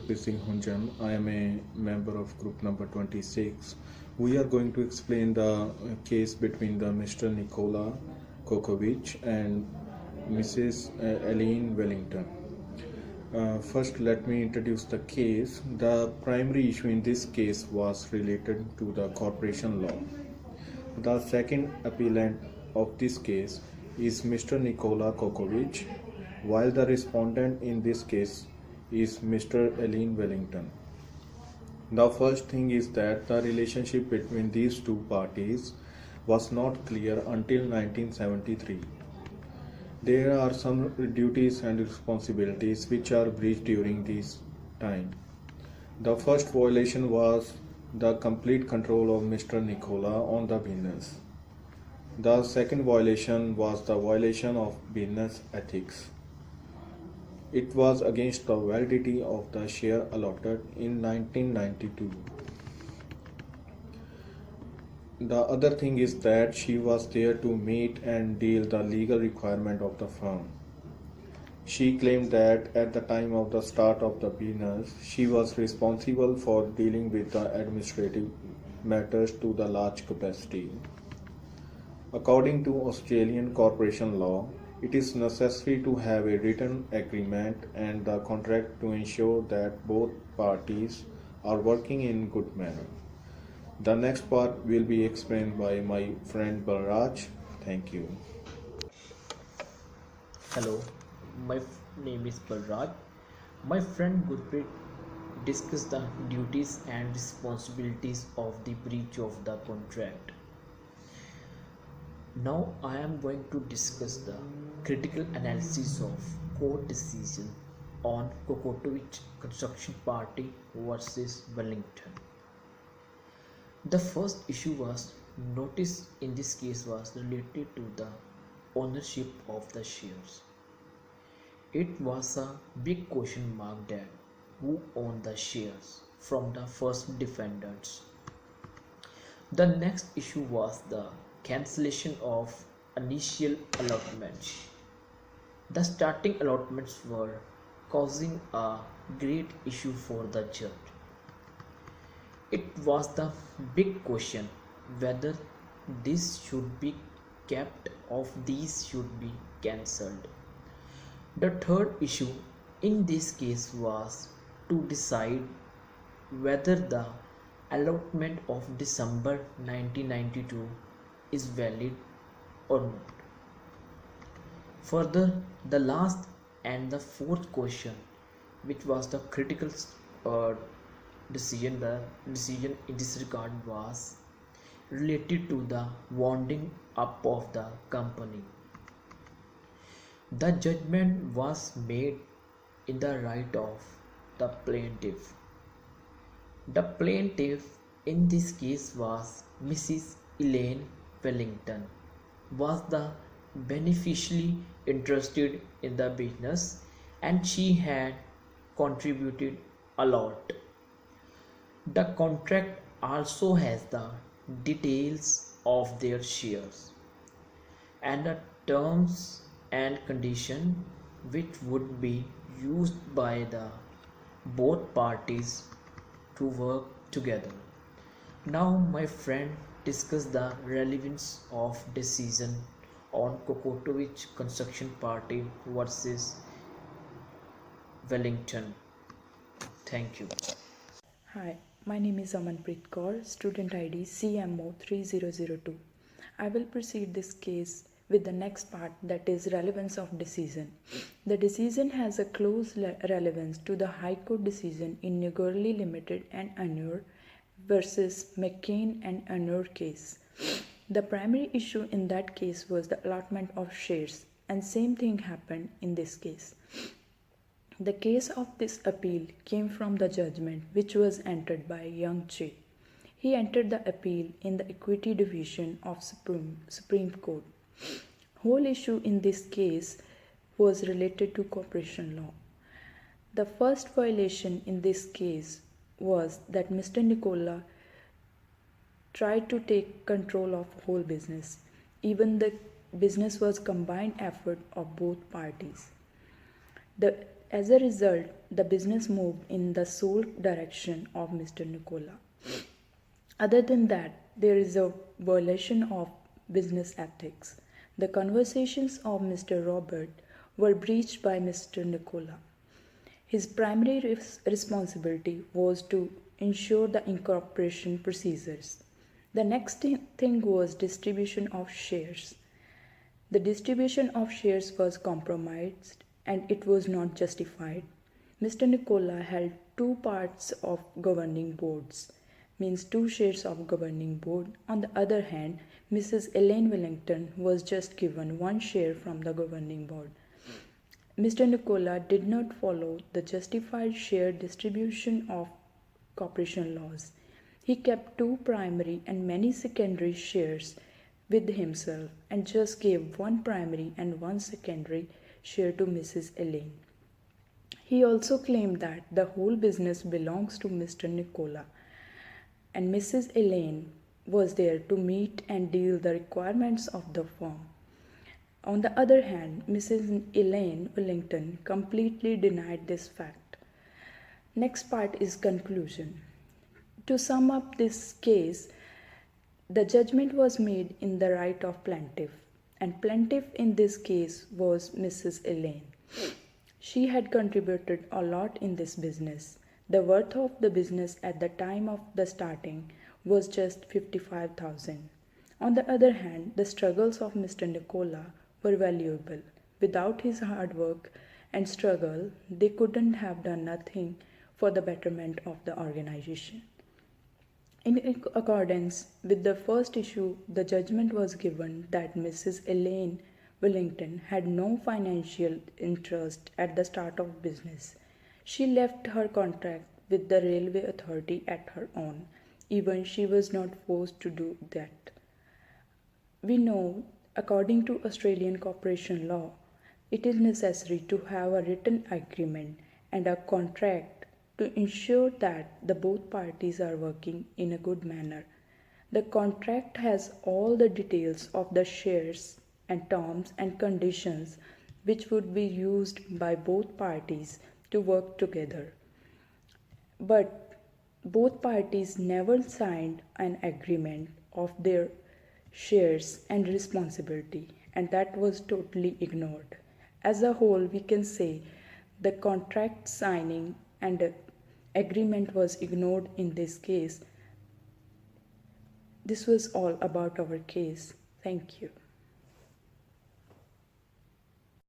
Gurpreet Singh Hunjan. I am a member of group number 26. We are going to explain the case between the Mr. Nikola Kokovic and Mrs. Eileen Wellington. First, let me introduce the case. The primary issue in this case was related to the corporation law. The second appellant of this case is Mr. Nikola Kokovic, while the respondent in this case is Mr. Eileen Wellington. The first thing is that the relationship between these two parties was not clear until 1973. There are some duties and responsibilities which are breached during this time. The first violation was the complete control of Mr. Nicola on the business. The second violation was the violation of business ethics. It was against the validity of the share allotted in 1992. The other thing is that she was there to meet and deal the legal requirement of the firm. She claimed that at the time of the start of the business, she was responsible for dealing with the administrative matters to the large capacity. According to Australian corporation law, it is necessary to have a written agreement and the contract to ensure that both parties are working in good manner. The next part will be explained by my friend Balraj. Thank you. Hello, my name is Balraj. My friend Gurpreet discussed the duties and responsibilities of the breach of the contract. Now I am going to discuss the critical analysis of court decision on Kokotovic Construction Party versus Wellington. The first issue was notice in this case was related to the ownership of the shares. It was a big question mark that who owned the shares from the first defendants. The next issue was the cancellation of initial allotments. The starting allotments were causing a great issue for the judge. It was the big question whether this should be kept or these should be cancelled. The third issue in this case was to decide whether the allotment of December 1992 is valid or not. Further, the last and the fourth question, which was the critical decision, the decision in this regard was related to the winding up of the company. The judgment was made in the right of the plaintiff. The plaintiff in this case was Mrs. Elaine Wellington, was the beneficially interested in the business and she had contributed a lot. The contract also has the details of their shares and the terms and conditions which would be used by the both parties to work together. Now my friend discussed the relevance of decision on Kokotovic Construction Party versus Wellington. Thank you. Hi, my name is Amanpreet Kaur, student ID CMO 3002. I will proceed this case with the next part, that is relevance of decision. The decision has a close relevance to the High Court decision in Nugurli Limited and Anur versus McCain and Anur case. The primary issue in that case was the allotment of shares, and same thing happened in this case. The case of this appeal came from the judgment which was entered by Young Che. He entered the appeal in the Equity Division of Supreme Court. Whole issue in this case was related to corporation law. The first violation in this case was that Mr. Nicola tried to take control of whole business. Even the business was combined effort of both parties. The as a result, the business moved in the sole direction of Mr. Nicola. Other than that, there is a violation of business ethics. The conversations of Mr. Robert were breached by Mr. Nicola. His primary responsibility was to ensure the incorporation procedures. The next thing was distribution of shares. The distribution of shares was compromised and it was not justified. Mr. Nicola held two parts of governing boards, means two shares of governing board. On the other hand, Mrs. Elaine Wellington was just given one share from the governing board. Mr. Nicola did not follow the justified share distribution of corporation laws. He kept two primary and many secondary shares with himself and just gave one primary and one secondary share to Mrs. Elaine. He also claimed that the whole business belongs to Mr. Nicola and Mrs. Elaine was there to meet and deal the requirements of the firm. On the other hand, Mrs. Elaine Wellington completely denied this fact. Next part is conclusion. To sum up this case, the judgment was made in the right of plaintiff, and plaintiff in this case was Mrs. Elaine. She had contributed a lot in this business. The worth of the business at the time of the starting was just 55,000. On the other hand, the struggles of Mr. Nicola were valuable. Without his hard work and struggle, they couldn't have done nothing for the betterment of the organization. In accordance with the first issue, the judgment was given that Mrs. Elaine Wellington had no financial interest at the start of business. She left her contract with the railway authority at her own. Even she was not forced to do that. We know, according to Australian corporation law, it is necessary to have a written agreement and a contract to ensure that the both parties are working in a good manner. The contract has all the details of the shares and terms and conditions which would be used by both parties to work together. But both parties never signed an agreement of their shares and responsibility, and that was totally ignored. As a whole, we can say the contract signing and agreement was ignored in this case. This was all about our case. Thank you.